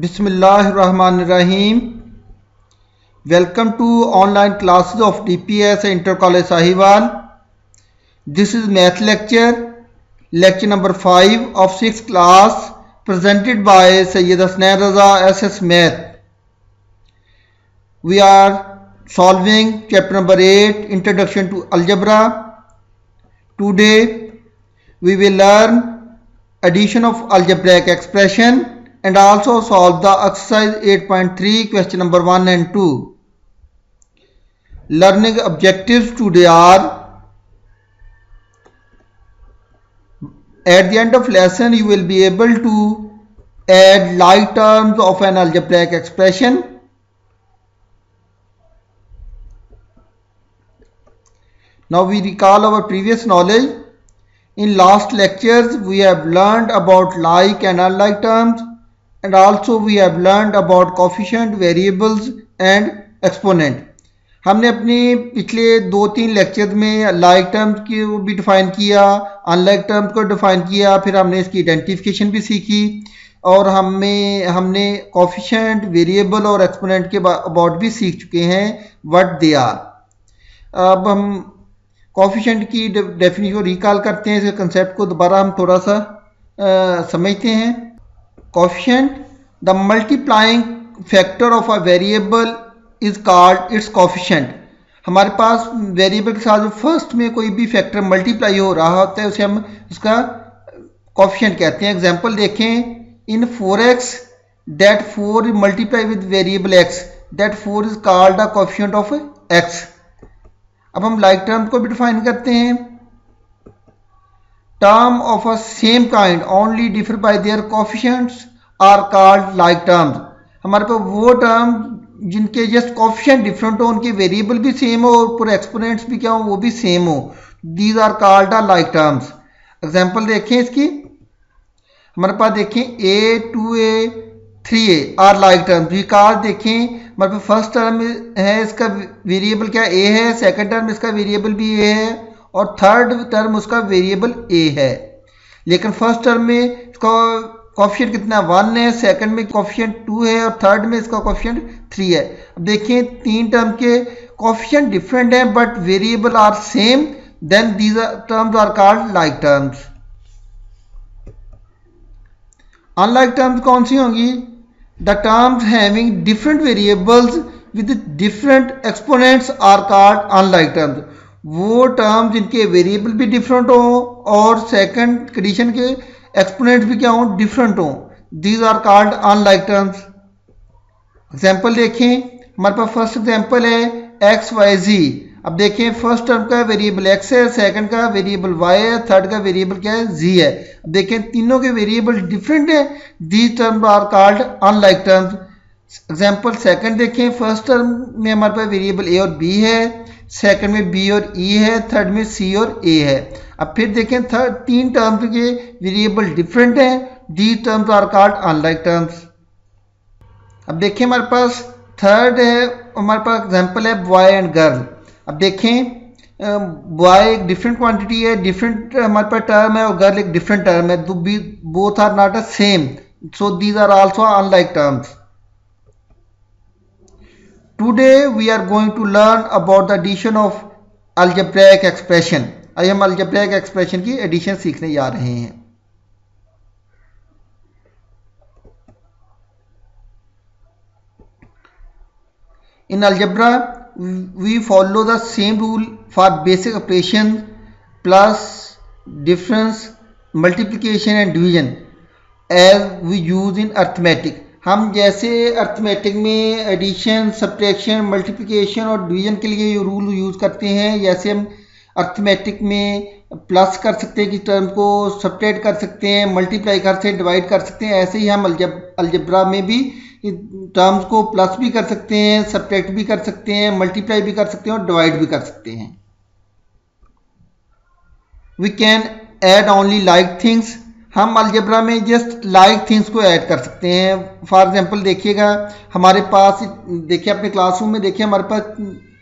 Bismillahirrahmanirrahim. Welcome to online classes of DPS Inter College Sahiwal. This is math lecture number 5 of 6th class, presented by Sayyid Hasnain Raza SS Math. We are solving chapter number 8, Introduction to Algebra. Today we will learn addition of algebraic expression and also solve the exercise 8.3 question number 1 and 2. Learning objectives today are: at the end of lesson you will be able to add like terms of an algebraic expression. Now we recall our previous knowledge. In last lectures we have learned about like and unlike terms, and also we have learned about coefficient, variables and exponent. हमने अपने पिछले 2-3 lectures में like terms को भी define किया, unlike terms को define किया, फिर हमने इसकी आइडेंटिफिकेशन भी सीखी और हमने कोफिशिएंट, वेरिएबल और एक्सपोनेंट के अबाउट भी सीख चुके हैं व्हाट दे आर. अब हम कोफिशिएंट की डेफिनेशन को रिकॉल करते हैं, इस कंसेप्ट को दोबारा हम थोड़ा सा समझते हैं. Coefficient, the multiplying factor of a variable is called its coefficient. हमारे पास वेरिएबल के साथ जो फर्स्ट में कोई भी फैक्टर मल्टीप्लाई हो रहा होता है उसे हम उसका कोफिशिएंट कहते हैं. एग्जांपल देखें, इन 4x that 4 multiply with variable x, that 4 is called the coefficient of x. अब हम लाइक टर्म को भी डिफाइन करते हैं. Term of a same kind only differ by their coefficients are called like terms. हमारे पास वो टर्म जिनके जस्ट कोफिशिएंट डिफरेंट हो, उनके वेरिएबल भी सेम हो और पूरे एक्सपोनेंट्स भी क्या हो, वो भी सेम हो, these are called the like terms. Example देखें इसकी. हमारे पास देखें a 2a 3a are like terms. Vikas देखें, हमारे पास फर्स्ट टर्म है, इसका वेरिएबल क्या a है, सेकंड टर्म इसका वेरिएबल भी a है और थर्ड टर्म उसका वेरिएबल a है. लेकिन फर्स्ट टर्म में इसका कोफिशिएंट कितना 1 है, सेकंड में कोफिशिएंट 2 है और थर्ड में इसका कोफिशिएंट 3 है. अब देखिए तीन टर्म के कोफिशिएंट डिफरेंट हैं but variable are same, then these terms are called like terms. Unlike terms कौन सी होंगी? The terms having different variables with different exponents are called unlike terms. वो टर्म जिनके वेरिएबल भी डिफरेंट हो और सेकंड कंडीशन के एक्सपोनेंट्स भी क्या हो, डिफरेंट हो, these are called unlike terms. Example देखें, हमारे पास फर्स्ट एग्जांपल है एक्स वाई जी. अब देखें फर्स्ट टर्म का वेरिएबल x है, सेकंड का वेरिएबल y है, थर्ड का वेरिएबल क्या है, z है. अब देखें तीनों के वेरिएबल डिफरेंट है, these terms are called unlike terms. Example second देखें, फर्स्ट टर्म में हमारे पास वेरिएबल a और b है, सेकंड में b और e है, थर्ड में c और a है. अब फिर देखें तीन टर्म्स के वेरिएबल डिफरेंट हैं, these terms are called unlike terms. अब देखें हमारे पास थर्ड है, हमारे पास एग्जांपल है बॉय एंड गर्ल. अब देखें बॉय एक डिफरेंट क्वांटिटी है, डिफरेंट हमारे पास टर्म है, और गर्ल एक डिफरेंट टर्म है, both are not a same, so these are also unlike terms. Today we are going to learn about the addition of algebraic expression. आज हम algebraic expression की addition सीखने जा रहे हैं. In algebra, we follow the same rule for basic operation, plus, difference, multiplication and division as we use in arithmetic. हम जैसे arithmetic में एडिशन, सब्ट्रैक्शन, मल्टीप्लिकेशन और डिवीजन के लिए ये रूल यूज़ करते हैं, जैसे हम अर्थमेटिक में प्लस कर सकते हैं, कि टर्म को सब्ट्रैक्ट कर सकते हैं, मल्टीप्लाई कर सकते हैं, डिवाइड कर सकते हैं, ऐसे ही हम अलजेब्रा में भी टर्म्स को प्लस भी कर सकते हैं, सब्ट्रैक्ट भी कर सकते हैं, मल्टीप्लाई भी कर सकते हैं और डिवाइड भी कर सकते हैं. We can add only like things. हम अलजेब्रा में जस्ट लाइक थिंग्स को ऐड कर सकते हैं. फॉर एग्जांपल देखिएगा, हमारे पास देखिए अपने क्लासरूम में देखिए हमारे पास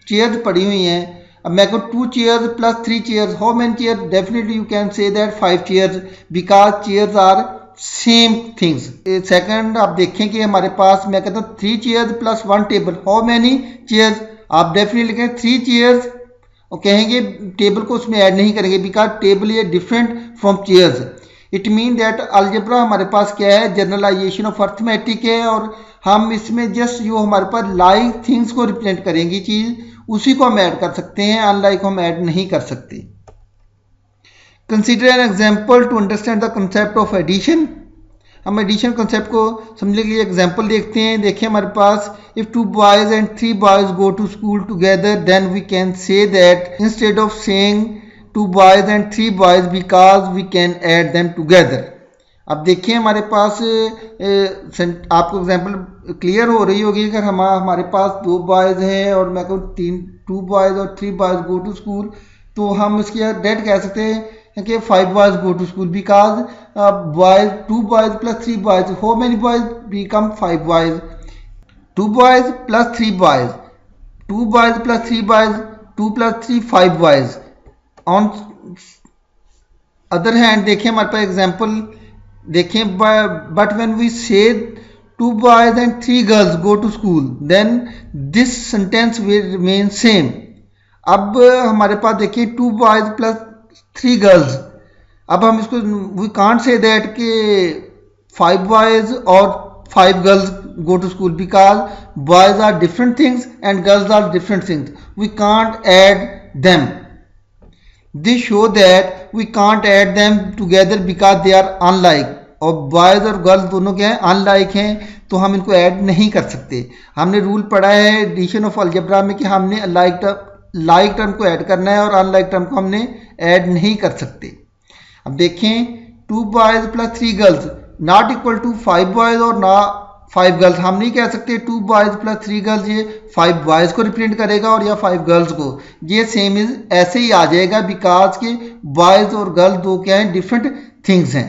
चेयर्स पड़ी हुई हैं. अब मैं कहूँ 2 chairs plus 3 chairs, how many chairs? Definitely you can say that 5 chairs because chairs are same things. Second आप देखें कि हमारे पास मैं कहता हूँ 3 chairs plus 1 table, how many chairs? आप डेफिनेटली लिखें 3 चेयर्स और कहेंगे टेबल को उसमें ऐड नहीं करेंगे बिकॉज टेबल ये different from chairs. It mean that algebra हमारे पास क्या है, जनरलाइजेशन ऑफ अर्थमेटिक है, और हम इसमें जस्ट जो हमारे पास लाइक थिंग्स को रिप्रेजेंट करेंगी चीज़, उसी को हम ऐड कर सकते हैं, अनलाइक हम ऐड नहीं कर सकते। Consider an example to understand the concept of addition. हम एडिशन कंसेप्ट को समझने के लिए एग्जाम्पल देखते हैं। देखिए हमारे पास if 2 boys and 3 boys go to school together then we can say that instead of saying 2 boys and 3 boys because we can add them together। अब देखिए हमारे पास आपको एग्जाम्पल क्लियर हो रही होगी। अगर हमारे पास 2 बॉयज़ हैं और मैं कहूँ 2 boys और 3 boys go to school, तो हम इसकी डेट कह सकते हैं कि 5 boys go to school because boys 2 boys plus 3 boys, how many boys become 5 boys? 2 boys plus 3 boys, 2 boys plus 3 boys, 2 plus 3 5 boys। On other hand देखिए हमारे पास एग्जाम्पल देखें, बट व्हेन वी से 2 boys and 3 girls go to school then this sentence will remain same। अब हमारे पास देखिए 2 boys plus 3 girls, अब हम इसको वी कांट से दैट कि 5 boys और 5 girls go to school because boys are different things and girls are different things, we can't add them। This show that we can't add them together because they are unlike। और boys और girls दोनों क्या हैं, unlike हैं, तो हम इनको add नहीं कर सकते। हमने रूल पढ़ा है एडिशन ऑफ अलजेब्रा में कि हमने लाइक टर्म को ऐड करना है और अनलाइक टर्म को हमने ऐड नहीं कर सकते। अब देखें 2 boys plus 3 girls not equal to 5 boys और ना 5 गर्ल्स। हम नहीं कह सकते 2 boys plus 3 girls ये 5 boys को रिप्रेजेंट करेगा और या 5 गर्ल्स को, ये सेम इज ऐसे ही आ जाएगा बिकॉज के बॉयज़ और गर्ल्स दो क्या हैं, डिफरेंट थिंग्स हैं।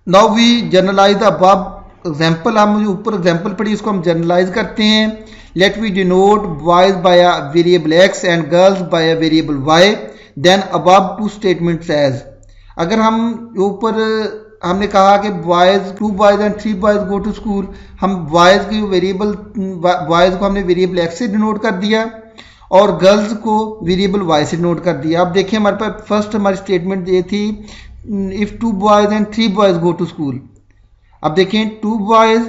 Now we generalize the above example, हम जो ऊपर एग्जाम्पल पढ़ी इसको हम जनरलाइज करते हैं। Let we denote boys by a variable x and girls by a variable y then above 2 statements as. अगर हम ऊपर हमने कहा कि boys 2 boys and 3 boys go to school, हम बॉयज की वेरिएबल बॉयज को हमने वेरिएबल एक्स से डिनोट कर दिया और गर्ल्स को वेरिएबल वाई से डिनोट कर दिया। अब देखिए हमारे पास फर्स्ट हमारी स्टेटमेंट ये थी if 2 boys and 3 boys go to school. अब देखें 2 boys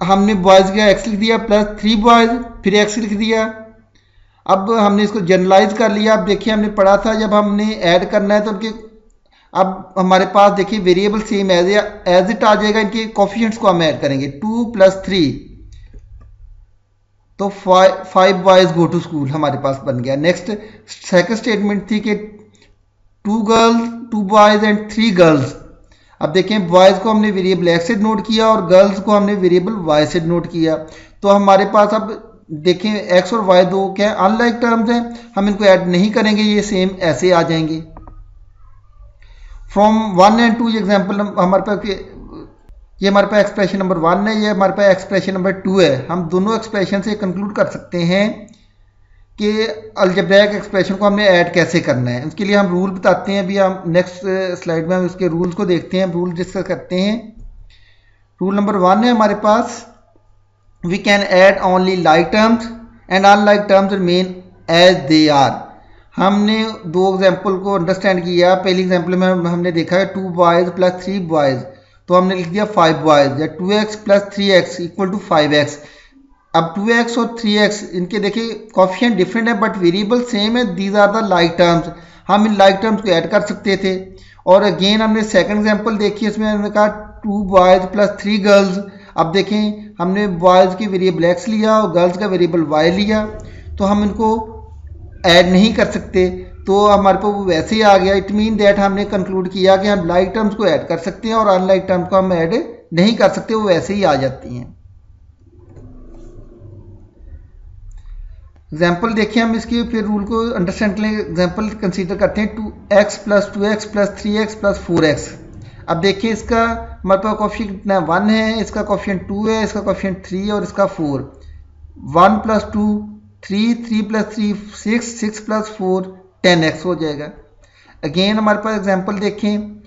हमने बॉयज़ का एक्स लिख दिया प्लस 3 boys फिर एक्स लिख दिया। अब हमने इसको जनरलाइज कर लिया। अब देखिए हमने पढ़ा था जब हमने ऐड करना है तो उनके, अब हमारे पास देखिए वेरिएबल सेम एज इट आ जाएगा, इनके कोफिशिएंट्स को हम ऐड करेंगे 2 plus 3 तो 5 boys गो टू स्कूल हमारे पास बन गया। नेक्स्ट सेकंड स्टेटमेंट थी कि 2 boys एंड 3 girls। अब देखें बॉयज़ को हमने वेरिएबल एक्स से नोट किया और गर्ल्स को हमने वेरिएबल वाई से नोट किया, तो हमारे पास अब देखें एक्स और वाई दो क्या अनलाइक टर्म्स हैं, हम इनको ऐड नहीं करेंगे, ये सेम ऐसे आ जाएंगे। फ्रॉम 1 and 2 एग्जाम्पल हमारे पास ये हमारे पास एक्सप्रेशन नंबर 1 है, ये हमारे पास एक्सप्रेशन नंबर 2 है। हम दोनों एक्सप्रेशन से कंक्लूड कर सकते हैं कि अलजेब्रिक एक्सप्रेशन को हमने ऐड कैसे करना है। उसके लिए हम रूल बताते हैं। अभी हम नेक्स्ट स्लाइड में हम उसके रूल्स को देखते हैं, रूल डिस्कस करते हैं। रूल नंबर 1 है हमारे पास we can add only like terms and unlike terms remain as they are. हमने 2 एग्जाम्पल को अंडरस्टैंड किया। पहली एग्जाम्पल में हमने देखा है 2 boys plus 3 boys, तो हमने लिख दिया 5 boys या 2x plus 3x equal to 5x। अब 2x और 3x इनके देखिए कोफिशिएंट डिफरेंट है बट वेरिएबल सेम है, these are the like terms. हम इन लाइक टर्म्स को ऐड कर सकते थे। और अगेन हमने सेकंड एग्जांपल देखी, इसमें हमने कहा 2 boys plus 3 girls। अब देखें हमने बॉयज़ की वेरिएबल x लिया और गर्ल्स का वेरिएबल y लिया, तो हम इनको ऐड नहीं कर सकते, तो हमारे पास वो वैसे ही आ गया। इट मीन दैट हमने कंक्लूड किया कि हम लाइक टर्म्स को ऐड कर सकते हैं और अनलाइक टर्म्स को हम ऐड नहीं कर सकते, वो वैसे ही आ जाती हैं। एग्जाम्पल देखिए हम इसके फिर रूल को अंडरस्टैंड के लिए एग्जाम्पल कंसीडर करते हैं 2x plus 2x plus 3x plus 4x। अब देखिए इसका हमारे पास कोफिशिएंट कितना है 1 है, इसका कोफिशिएंट 2 है, इसका कोफिशिएंट 3 और इसका 4। 1 plus 2 3, 3 plus 3 6, 6 plus 4 10x हो जाएगा। अगेन हमारे पास एग्जांपल देखें,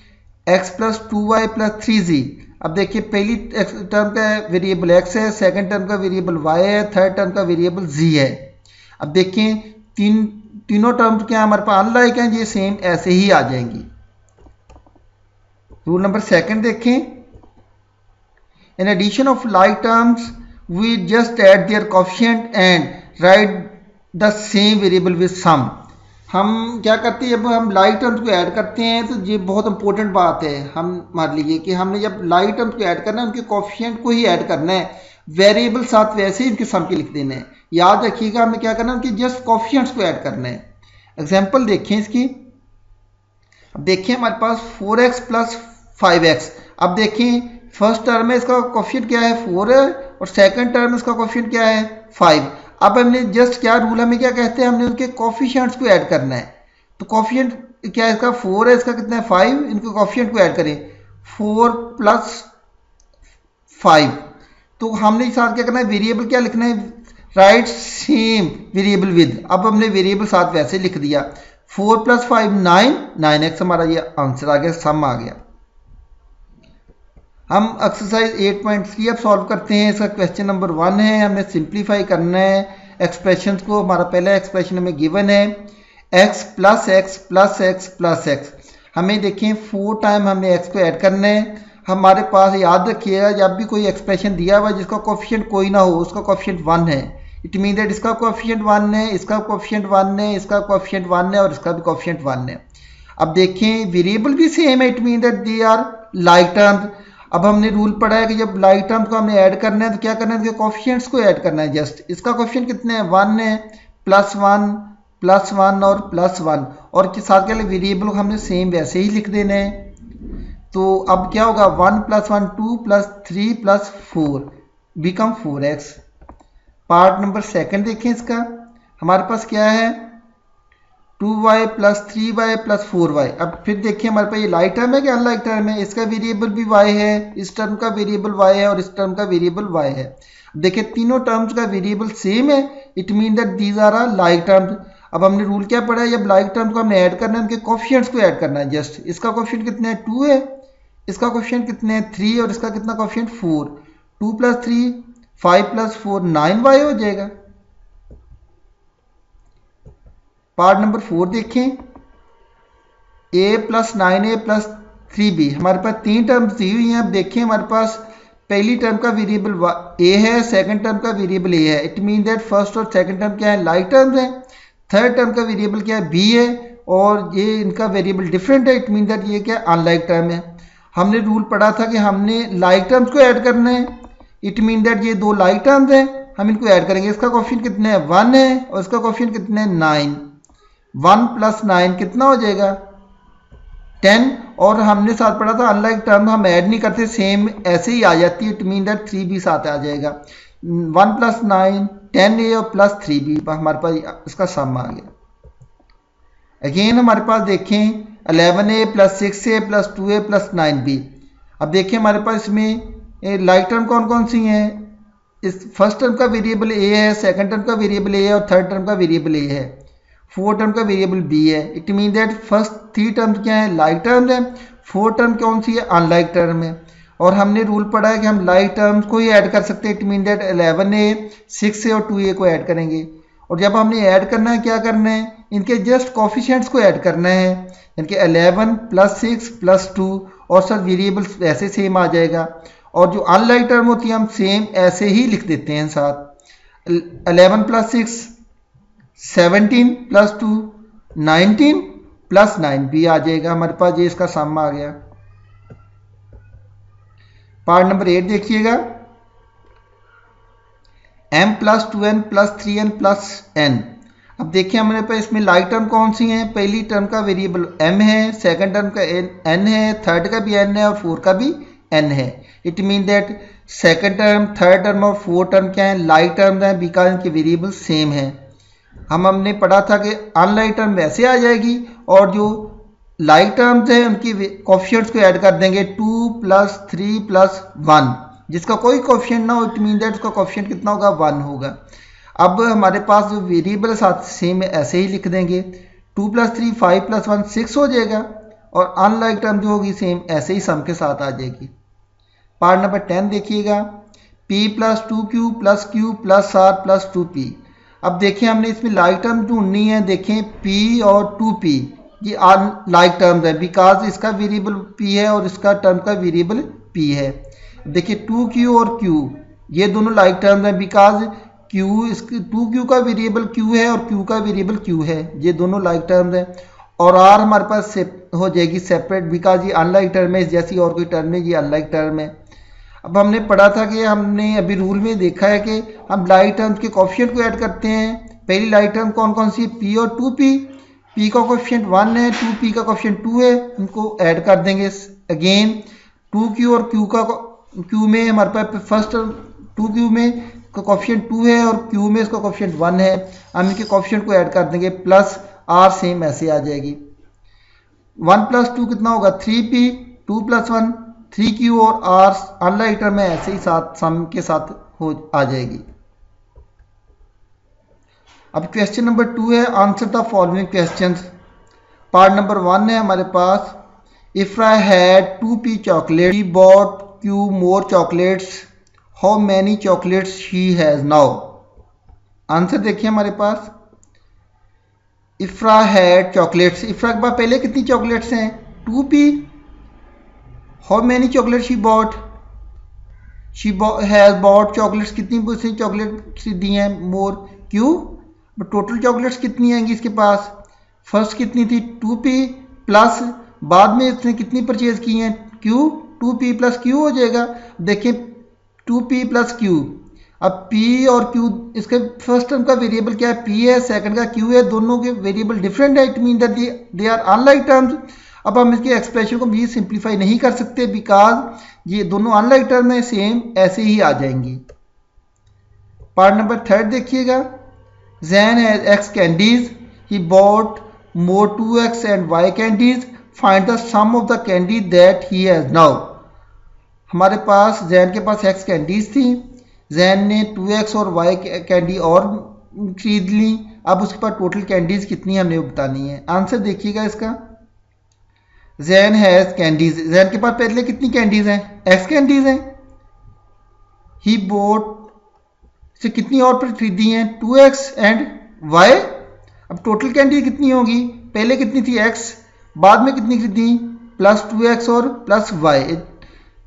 x plus 2y plus 3z। अब देखिए पहली टर्म का वेरिएबल x है, सेकंड टर्म का वेरिएबल y है, थर्ड टर्म का वेरिएबल z है। अब देखें तीनों टर्म्स क्या हमारे पास अनलाइक हैं, ये सेम ऐसे ही आ जाएंगी। रूल नंबर सेकंड देखें, in addition of like terms we just add their coefficient and write the same variable with sum. हम क्या करते हैं, जब हम लाइक टर्म्स को ऐड करते हैं तो ये बहुत इंपॉर्टेंट बात है। हम मान लीजिए कि हमने जब लाइक टर्म्स को ऐड करना है, उनके कोएफिशिएंट को ही ऐड करना है, वेरिएबल साथ वैसे ही उनके सम के लिख देना है। याद रखिएगा हमें क्या करना है, उनके जस्ट कोएफिशिएंट्स को ऐड करना है। एग्जांपल देखें इसकी। अब देखिए हमारे पास 4x प्लस 5x। अब देखें फर्स्ट टर्म में इसका कोएफिशिएंट क्या है, 4 है, और सेकंड टर्म में इसका कोएफिशिएंट क्या है, 5। अब हमने जस्ट क्या रूल हमें क्या कहते हैं, हमने उनके कोएफिशिएंट्स को ऐड करना है। तो कोएफिशिएंट क्या है, इसका 4 है, इसका कितना है 5, इनके कोएफिशिएंट को ऐड करें 4 प्लस 5। तो हमने साथ क्या करना है, वेरिएबल क्या लिखना है, राइट सेम वेरिएबल विद। अब हमने वेरिएबल साथ वैसे लिख दिया, 4 प्लस 5 9x हमारा ये आंसर आ गया, सम आ गया। हम एक्सरसाइज 8.3 अब सॉल्व करते हैं। इसका क्वेश्चन नंबर 1 है, हमने सिंप्लीफाई करना है एक्सप्रेशंस को। हमारा पहला एक्सप्रेशन हमें गिवन है x plus x plus x plus x. हमें देखें 4 टाइम हमने x को ऐड करना है। हमारे पास याद रखिएगा, जब भी कोई एक्सप्रेशन दिया हुआ जिसका कोएफिशिएंट कोई ना हो, उसका कोएफिशिएंट 1 है। इट मीन दैट इसका कोएफिशिएंट 1 है, इसका कोएफिशिएंट 1 है, इसका कोएफिशिएंट 1 है, और इसका भी कोएफिशिएंट 1 है। अब देखें वेरिएबल भी सेम है, it mean that they are like terms. अब हमने रूल पढ़ा है कि जब लाइक टर्म्स को हमने ऐड करना है तो क्या करना है, इसके कोएफिशिएंट्स को ऐड करना है। जस्ट इसका कोएफिशिएंट कितने हैं, 1 है, +1 और +1, और के साथ क्या वेरिएबल को हमने सेम वैसे ही लिख देना है। तो अब क्या होगा, 1 + 1 2 + 3 + 4 become 4x। Part number second देखें इसका। हमारे पास क्या है, 2y + 3y + 4y। अब फिर देखिए हमारे पास ये लाइक टर्म है कि अनलाइक टर्म है। इसका वेरिएबल भी y है, इस टर्म का वेरिएबल y है, और इस टर्म का वेरिएबल y है। देखिए तीनों टर्म्स का वेरिएबल सेम है, it mean that these are like terms. अब हमने रूल क्या पढ़ा है, जब लाइक टर्म्स को हमने ऐड करना है, उनके कोएफिशिएंट्स को ऐड करना है। जस्ट इसका कोएफिशिएंट कितने हैं, 2 है, इसका कोएफिशिएंट कितने हैं, 3, और इसका कितना कोएफिशिएंट 4। 2 + 3 5 + 4 9y हो जाएगा। पार्ट नंबर 4 देखें, a + 9a + 3b। हमारे पास 3 टर्म्स दी हुई हैं। अब देखें हमारे पास पहली टर्म का वेरिएबल a है, सेकंड टर्म का वेरिएबल a है। इट मीन दैट फर्स्ट और सेकंड टर्म क्या है, लाइक टर्म्स हैं। थर्ड टर्म का वेरिएबल क्या है, b है, और ये इनका वेरिएबल डिफरेंट है। इट मीन दैट ये क्या अनलाइक टर्म है। हमने रूल पढ़ा था कि हमने लाइक टर्म्स को ऐड करना है। इट मीन दैट ये 2 लाइक टर्म्स हैं, हम इनको ऐड करेंगे। इसका कोएफिशिएंट कितने हैं, 1 है, और इसका कोएफिशिएंट कितने हैं, 9। 1 + 9 कितना हो जाएगा, 10। और हमने साथ पढ़ा था अनलाइक टर्म हम ऐड नहीं करते, सेम ऐसे ही आ जाती है। इट मीन दैट 3 भी साथ आ जाएगा। 1 + 9 10a और +3b, हमारे पास इसका सम आ गया। अगेन हमारे पास देखें 11a + 6a + 2a + 9b। अब देखें हमारे पास इसमें लाइक टर्म कौन कौन सी हैं। इस फर्स्ट टर्म का वेरिएबल a है, सेकंड टर्म का वेरिएबल a है, और थर्ड टर्म का वेरिएबल a है। फोर्थ टर्म का वेरिएबल b है। It mean that first 3 terms क्या है, लाइक टर्म्स है। फोर्थ टर्म कौन सी है, अनलाइक टर्म है। और हमने रूल पढ़ा है कि हम लाइक टर्म्स को ही ऐड कर सकते हैं। It mean that 11a 6a और 2a को ऐड करेंगे। और जब हमने ऐड करना है, क्या करना है, इनके जस्ट कोएफिशिएंट्स को ऐड करना है। इनके 11 + 6 + 2, और सर वेरिएबल्स वैसे सेम आ जाएगा। और जो अनलाइक टर्म होती है हम सेम ऐसे ही लिख देते हैं साथ। 11 + 6 17 + 2 19 + 9 भी आ जाएगा हमारे पास। ये इसका सम आ गया। पार्ट नंबर 8 देखिएगा, m + 2n + 3n + n। अब देखिए हमारे पास इसमें लाइक टर्म कौन सी हैं। पहली टर्म का वेरिएबल m है, सेकंड टर्म का n है, थर्ड का भी n है, और फोर्थ का भी n है। It mean that second term, third term और फोर्थ टर्म क्या है, लाइक टर्म है, बिकॉज इनके वेरिएबल सेम है। हमने पढ़ा था कि अनलाइक टर्म वैसे आ जाएगी, और जो लाइक टर्म्स हैं उनकी कोएफिशिएंट्स को ऐड कर देंगे 2 + 3 + 1। जिसका कोई कोएफिशिएंट ना हो, इट मीन दैट उसका कोएफिशिएंट कितना होगा, 1 होगा। अब हमारे पास जो वेरिएबल साथ सेम ऐसे ही लिख देंगे, 2+3 5+1 6 हो जाएगा और अनलाइक टर्म जो होगी सेम ऐसे ही सम के साथ आ जाएगी। पार्ट नंबर 10 देखिएगा, p+2q + q + r + 2p। अब देखिए हमने इसमें लाइक टर्म ढूंढनी है। देखें p और 2p ये लाइक टर्म्स है बिकॉज इसका वेरिएबल p है और इसका टर्म का वेरिएबल p है। देखिए 2q और q ये दोनों लाइक टर्म्स हैं बिकॉज q इसके 2q का वेरिएबल q है और q का वेरिएबल q है, ये दोनों लाइक टर्म्स हैं। और r हमारे पास हो जाएगी सेपरेट बिकॉज ये अनलाइक टर्म है, जैसी और कोई टर्म है ये अनलाइक टर्म है। अब हमने पढ़ा था कि हमने अभी रूल में देखा है कि हम लाइक टर्म्स के कोफिशिएंट को ऐड करते हैं। पहली लाइक टर्म कौन कौन सी है, p और 2p। p का कोफिशिएंट 1 है, 2p का कोफिशिएंट 2 है, उनको ऐड कर देंगे। अगेन 2q और q में हमारे पास फर्स्ट टर्म 2q में का कोफिशिएंट 2 है और q में इसका कोफिशिएंट 1 है, हम इनके कोफिशिएंट को ऐड कर देंगे प्लस r सेम ऐसे आ जाएगी। 1 + 2 कितना होगा 3p, 2 + 1 3q और r अनलाइक टर्म में ऐसे ही साथ सम के साथ हो आ जाएगी। अब क्वेश्चन नंबर 2 है, answer the following questions. Part number 1 है हमारे पास, Ifra had 2p chocolate, she bought q more chocolates, how many chocolates she has now. Answer देखिए हमारे पास, इफ्रा हैड चॉकलेट्स, इफ्रा के पास पहले कितनी चॉकलेट्स हैं 2p। How many chocolate she bot, she has bot chocolates, कितनी उसने चॉकलेट दी हैं मोर क्यों, टोटल चॉकलेट्स कितनी आएंगी इसके पास, फर्स्ट कितनी थी 2p प्लस बाद में इसने कितनी परचेज की हैं q, 2p + q हो जाएगा। देखिए 2p + q, अब p और q इसके फर्स्ट टर्म का वेरिएबल क्या है p है, सेकंड का q है, दोनों के वेरिएबल डिफरेंट है, it mean that they are unlike terms. अब हम इसके एक्सप्रेशन को भी सिंप्लीफाई नहीं कर सकते बिकॉज ये दोनों अनलाइक टर्म है, सेम ऐसे ही आ जाएंगी। पार्ट नंबर 3 देखिएगा, Jane has x candies, he bought more 2x and y candies, find the sum of the candy that he has now. हमारे पास जैन के पास x कैंडीज थी, जैन ने 2x और y कैंडी और खरीद ली, अब उसके पास टोटल कैंडीज कितनी हमने बतानी है। आंसर देखिएगा इसका, जैन हैज कैंडीज, जैन के पास पहले कितनी कैंडीज हैं x कैंडीज हैं, ही बोट से कितनी और पर खरीदी हैं 2x एंड y। अब टोटल कैंडी कितनी होगी, पहले कितनी थी x, बाद में कितनी खरीदी +2x और +y।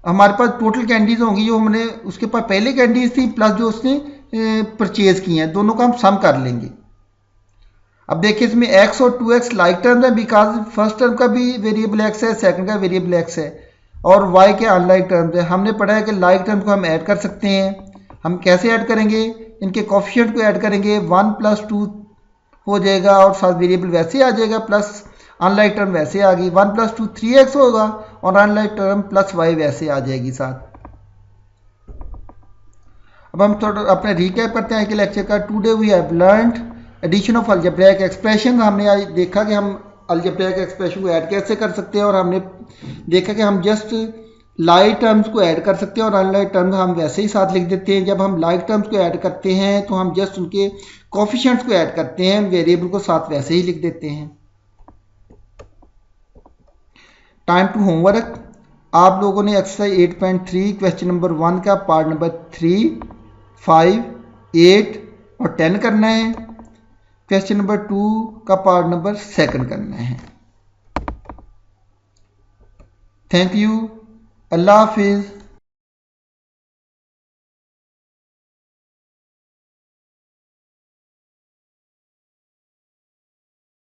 हमारे पास टोटल कैंडीज होंगी जो हमने उसके पास पहले कैंडीज थी प्लस जो उसने परचेज की हैं, दोनों का हम सम कर लेंगे। अब देखिए इसमें x और 2x लाइक टर्म्स है बिकॉज फर्स्ट टर्म का भी वेरिएबल x है, सेकंड का वेरिएबल x है, और y के अनलाइक टर्म्स है। हमने पढ़ा है कि लाइक टर्म्स को हम ऐड कर सकते हैं। हम कैसे ऐड करेंगे, इनके कोफिशिएंट को ऐड करेंगे, 1 + 2 हो जाएगा और साथ वेरिएबल वैसे आ जाएगा, प्लस अनलाइक टर्म वैसे आ गई, 1 + 2 3x होगा और अनलाइक टर्म +y वैसे आ जाएगी साथ। अब हम थोड़ा अपने रिकैप करते हैं कि लेक्चर का। Today we have learned addition of algebraic expression. हमने आज देखा कि हम अलजेब्रिक एक्सप्रेशन को ऐड कैसे कर सकते हैं और हमने देखा कि हम जस्ट लाइक टर्म्स को ऐड कर सकते हैं और अनलाइक टर्म्स हम वैसे ही साथ लिख देते हैं। जब हम लाइक टर्म्स को ऐड करते हैं तो हम जस्ट उनके कोफिशिएंट्स को ऐड करते हैं, वेरिएबल को साथ वैसे ही लिख देते हैं। टाइम टू होमवर्क, आप लोगों ने एक्सरसाइज 8.3 क्वेश्चन नंबर 1 का पार्ट नंबर 3, 5, 8 और 10 करना है, क्वेश्चन नंबर 2 का पार्ट नंबर 2 करना है। थैंक यू, अल्लाह हाफिज़।